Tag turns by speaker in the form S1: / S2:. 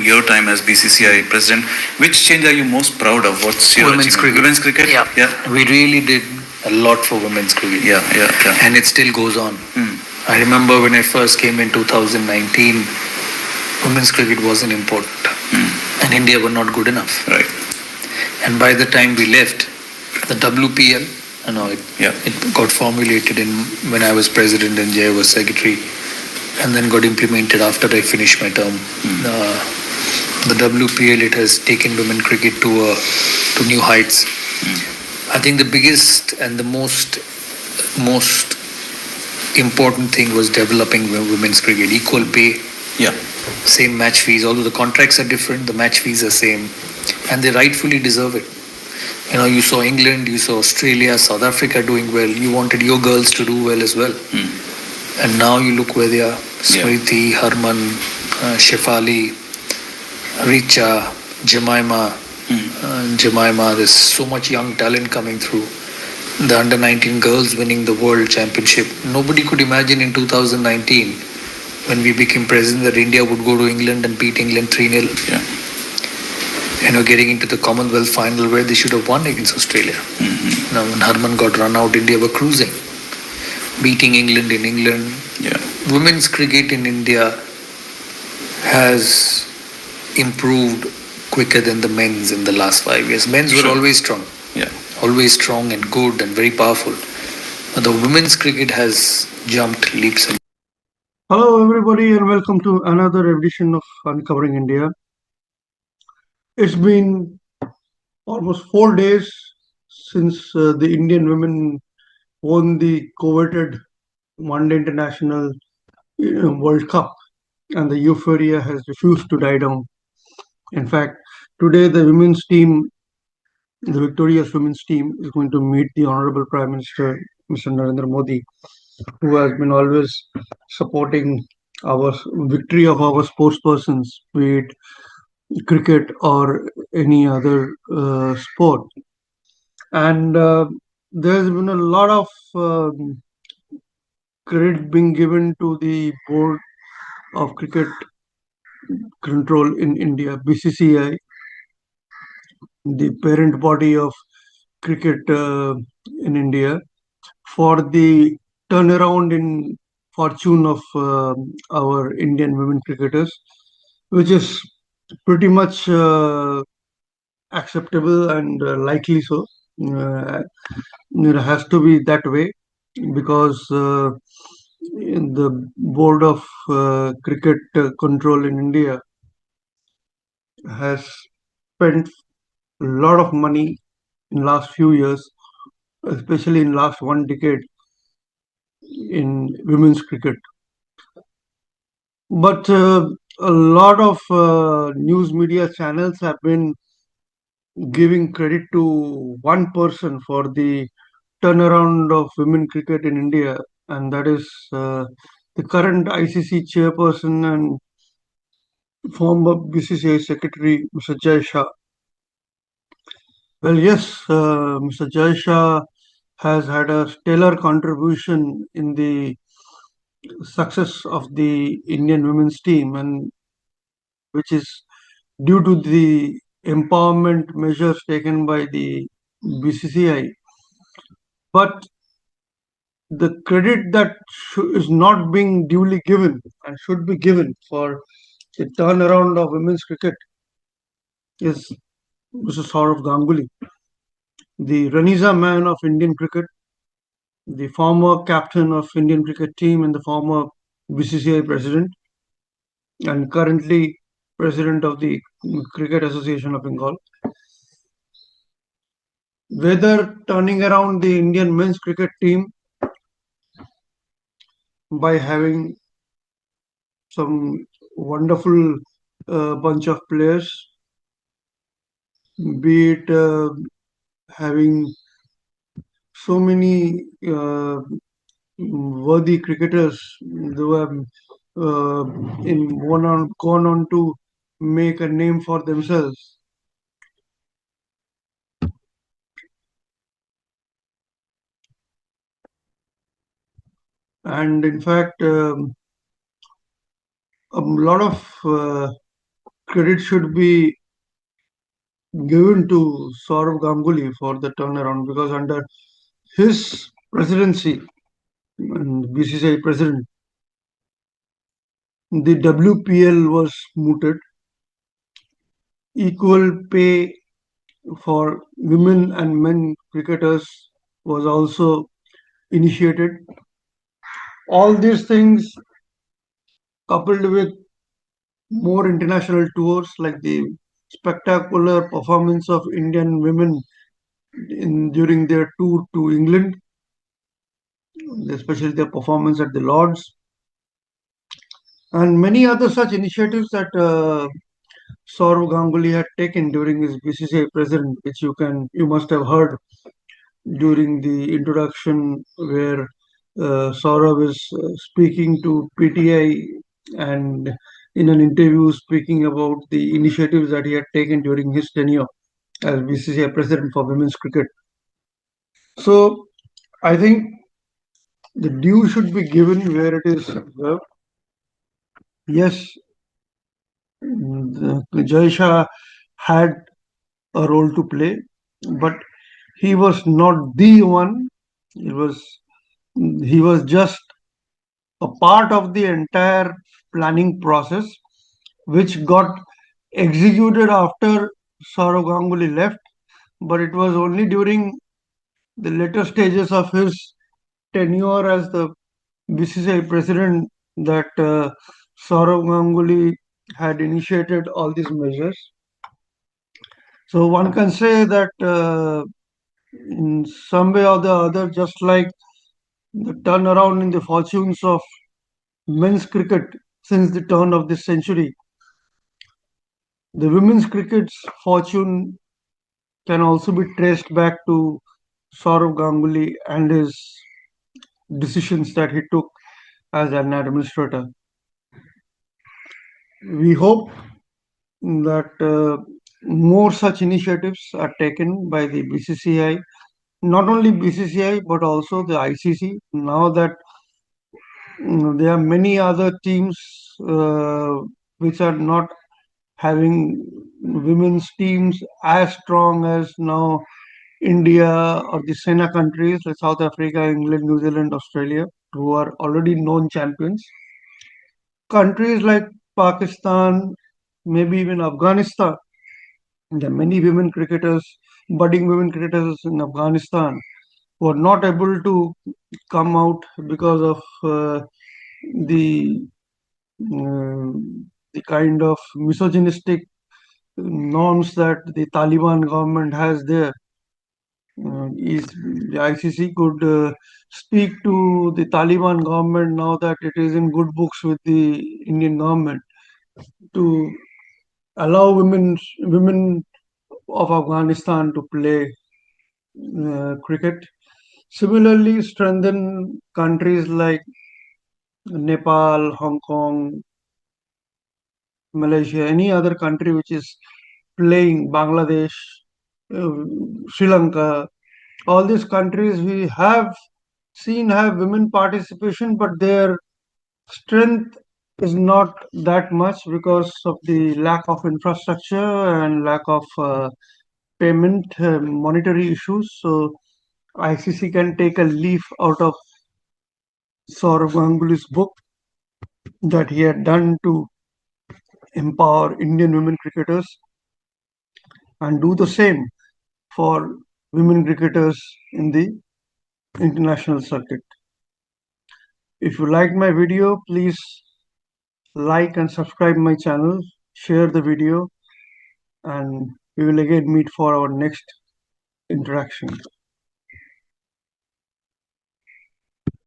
S1: during your time as BCCI president, which change are you most proud of? What's your
S2: Women's cricket.
S1: Women's cricket?
S2: Yeah. We really did a lot for women's cricket.
S1: Yeah.
S2: And it still goes on. I remember when I first came in 2019, women's cricket wasn't important. And India were not good enough.
S1: Right.
S2: And by the time we left, the WPL, it got formulated when I was president and Jay was secretary, and then got implemented after I finished my term. The WPL, it has taken women cricket to new heights. I think the biggest and the most important thing was developing women's cricket. Equal pay, same match fees. Although the contracts are different, the match fees are same, and they rightfully deserve it. You saw England, you saw Australia, South Africa doing well. You wanted your girls to do well as well. And now you look where they are. Smriti, Harman, Shefali, Richa, Jemima. There's so much young talent coming through. The under-19 girls winning the world championship. Nobody could imagine in 2019 when we became president that India would go to England and beat England 3-0. Getting into the Commonwealth final where they should have won against Australia. Now when Harman got run out, India were cruising. Beating England in England. Women's cricket in India has improved quicker than the men's in the last 5 years. Men's were always strong. Always strong and good and very powerful. But the women's cricket has jumped leaps and...
S3: Hello everybody and welcome to another edition of Uncovering India. It's been almost 4 days since the Indian women won the coveted One Day International World Cup, and the euphoria has refused to die down. In fact, today the women's team, the victorious women's team, is going to meet the Honorable Prime Minister, Mr. Narendra Modi, who has been always supporting our victory of our sportspersons, be it cricket or any other sport. And there's been a lot of credit being given to the Board of Cricket Control in India, BCCI, the parent body of cricket in India, for the turnaround in fortune of our Indian women cricketers, which is pretty much acceptable and likely so. It has to be that way because the Board of Cricket Control in India has spent a lot of money in last few years, especially in last 1 decade, in women's cricket. But a lot of news media channels have been giving credit to one person for the turnaround of women cricket in India, and that is the current ICC chairperson and former BCCI secretary, Mr. Jai Shah. Well, yes, Mr. Jai Shah has had a stellar contribution in the success of the Indian women's team, and which is due to the empowerment measures taken by the BCCI. But the credit that is not being duly given and should be given for the turnaround of women's cricket is Mr. Sourav Ganguly, the Ranisa man of Indian cricket, the former captain of Indian cricket team and the former BCCI president, and currently president of the Cricket Association of Bengal. Whether turning around the Indian men's cricket team by having some wonderful bunch of players, be it having so many worthy cricketers who have gone on to make a name for themselves. And in fact, a lot of credit should be given to Sourav Ganguly for the turnaround because under his presidency, and BCCI president, the WPL was mooted. Equal pay for women and men cricketers was also initiated. All these things, coupled with more international tours like the spectacular performance of Indian women during their tour to England, especially their performance at the Lords, and many other such initiatives that Sourav Ganguly had taken during his BCCI president, which you must have heard during the introduction where Saurav is speaking to PTI and in an interview speaking about the initiatives that he had taken during his tenure as BCCI president for women's cricket. So I think the due should be given where it is deserved. Yes, Jay Shah had a role to play, but he was not the one. It was he was just a part of the entire planning process, which got executed after Sourav Ganguly left. But it was only during the later stages of his tenure as the BCCI president that Sourav Ganguly had initiated all these measures. So one can say that in some way or the other, just like the turnaround in the fortunes of men's cricket since the turn of this century, the women's cricket's fortune can also be traced back to Sourav Ganguly and his decisions that he took as an administrator. We hope that more such initiatives are taken by the BCCI, not only BCCI but also the ICC. Now that there are many other teams which are not having women's teams as strong as now India or the SENA countries like South Africa, England, New Zealand, Australia, who are already known champions. Countries like Pakistan, maybe even Afghanistan, there are many women cricketers, budding women cricketers in Afghanistan who are not able to come out because of the uh, the kind of misogynistic norms that the Taliban government has there. Is the ICC could speak to the Taliban government now that it is in good books with the Indian government to allow women of Afghanistan to play cricket. Similarly, strengthen countries like Nepal, Hong Kong, Malaysia, any other country which is playing, Bangladesh, uh, Sri Lanka, all these countries we have seen have women participation, but their strength is not that much because of the lack of infrastructure and lack of payment, monetary issues. So ICC can take a leaf out of Sourav Ganguly's book that he had done to empower Indian women cricketers and do the same for women cricketers in the international circuit. If you liked my video, please like and subscribe my channel, share the video, and we will again meet for our next interaction.